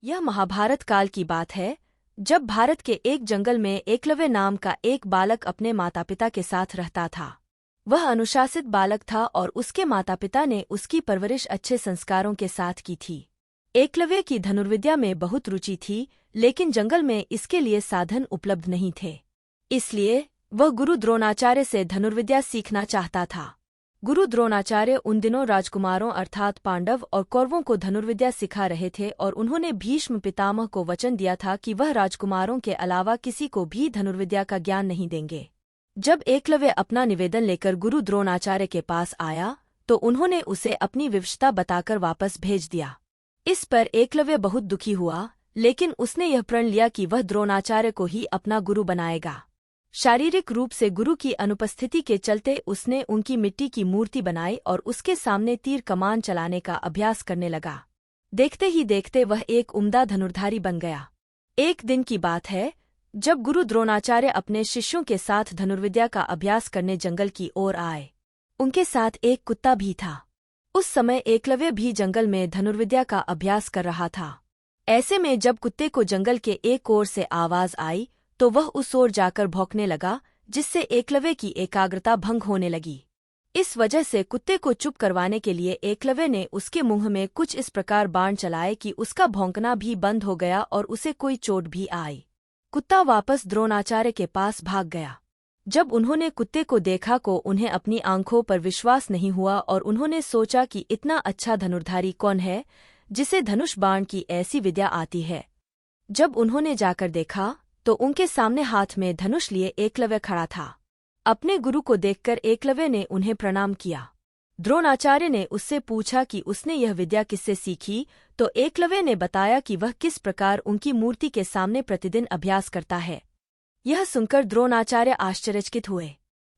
यह महाभारत काल की बात है, जब भारत के एक जंगल में एकलव्य नाम का एक बालक अपने माता पिता के साथ रहता था। वह अनुशासित बालक था और उसके माता पिता ने उसकी परवरिश अच्छे संस्कारों के साथ की थी। एकलव्य की धनुर्विद्या में बहुत रुचि थी, लेकिन जंगल में इसके लिए साधन उपलब्ध नहीं थे। इसलिए वह गुरु द्रोणाचार्य से धनुर्विद्या सीखना चाहता था। गुरु द्रोणाचार्य उन दिनों राजकुमारों अर्थात पांडव और कौरवों को धनुर्विद्या सिखा रहे थे और उन्होंने भीष्म पितामह को वचन दिया था कि वह राजकुमारों के अलावा किसी को भी धनुर्विद्या का ज्ञान नहीं देंगे। जब एकलव्य अपना निवेदन लेकर गुरु द्रोणाचार्य के पास आया तो उन्होंने उसे अपनी विवशता बताकर वापस भेज दिया। इस पर एकलव्य बहुत दुखी हुआ, लेकिन उसने यह प्रण लिया कि वह द्रोणाचार्य को ही अपना गुरु बनाएगा। शारीरिक रूप से गुरु की अनुपस्थिति के चलते उसने उनकी मिट्टी की मूर्ति बनाई और उसके सामने तीर कमान चलाने का अभ्यास करने लगा। देखते ही देखते वह एक उम्दा धनुर्धारी बन गया। एक दिन की बात है, जब गुरु द्रोणाचार्य अपने शिष्यों के साथ धनुर्विद्या का अभ्यास करने जंगल की ओर आए। उनके साथ एक कुत्ता भी था। उस समय एकलव्य भी जंगल में धनुर्विद्या का अभ्यास कर रहा था। ऐसे में जब कुत्ते को जंगल के एक ओर से आवाज आई तो वह उस ओर जाकर भौंकने लगा, जिससे एकलव्य की एकाग्रता भंग होने लगी। इस वजह से कुत्ते को चुप करवाने के लिए एकलव्य ने उसके मुंह में कुछ इस प्रकार बाण चलाए कि उसका भौंकना भी बंद हो गया और उसे कोई चोट भी आई। कुत्ता वापस द्रोणाचार्य के पास भाग गया। जब उन्होंने कुत्ते को देखा को उन्हें अपनी आंखों पर विश्वास नहीं हुआ और उन्होंने सोचा कि इतना अच्छा धनुर्धारी कौन है जिसे धनुष बाण की ऐसी विद्या आती है। जब उन्होंने जाकर देखा तो उनके सामने हाथ में धनुष लिए एकलव्य खड़ा था। अपने गुरु को देखकर एकलव्य ने उन्हें प्रणाम किया। द्रोणाचार्य ने उससे पूछा कि उसने यह विद्या किससे सीखी, तो एकलव्य ने बताया कि वह किस प्रकार उनकी मूर्ति के सामने प्रतिदिन अभ्यास करता है। यह सुनकर द्रोणाचार्य आश्चर्यचकित हुए।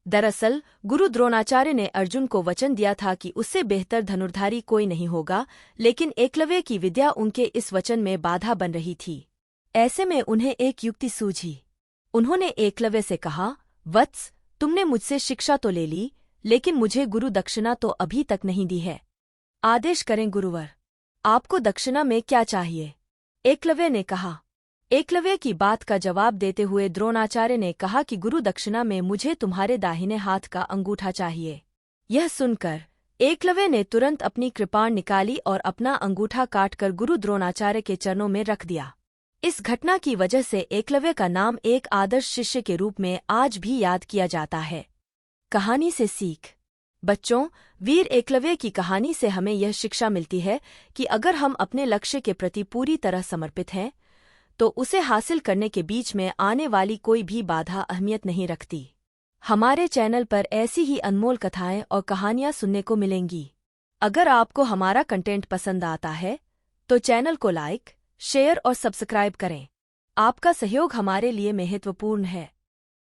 दरअसल गुरु द्रोणाचार्य ने अर्जुन को वचन दिया था कि उससे बेहतर धनुर्धारी कोई नहीं होगा, लेकिन एकलव्य की विद्या उनके इस वचन में बाधा बन रही थी। ऐसे में उन्हें एक युक्ति सूझी। उन्होंने एकलव्य से कहा, वत्स, तुमने मुझसे शिक्षा तो ले ली, लेकिन मुझे गुरु दक्षिणा तो अभी तक नहीं दी है। आदेश करें गुरुवर, आपको दक्षिणा में क्या चाहिए? एकलव्य ने कहा। एकलव्य की बात का जवाब देते हुए द्रोणाचार्य ने कहा कि गुरु दक्षिणा में मुझे तुम्हारे दाहिने हाथ का अंगूठा चाहिए। यह सुनकर एकलव्य ने तुरंत अपनी कृपाण निकाली और अपना अंगूठा काटकर गुरु द्रोणाचार्य के चरणों में रख दिया। इस घटना की वजह से एकलव्य का नाम एक आदर्श शिष्य के रूप में आज भी याद किया जाता है। कहानी से सीख। बच्चों, वीर एकलव्य की कहानी से हमें यह शिक्षा मिलती है कि अगर हम अपने लक्ष्य के प्रति पूरी तरह समर्पित हैं, तो उसे हासिल करने के बीच में आने वाली कोई भी बाधा अहमियत नहीं रखती। हमारे चैनल पर ऐसी ही अनमोल कथाएं और कहानियां सुनने को मिलेंगी। अगर आपको हमारा कंटेंट पसंद आता है, तो चैनल को लाइक, शेयर और सब्सक्राइब करें। आपका सहयोग हमारे लिए महत्वपूर्ण है।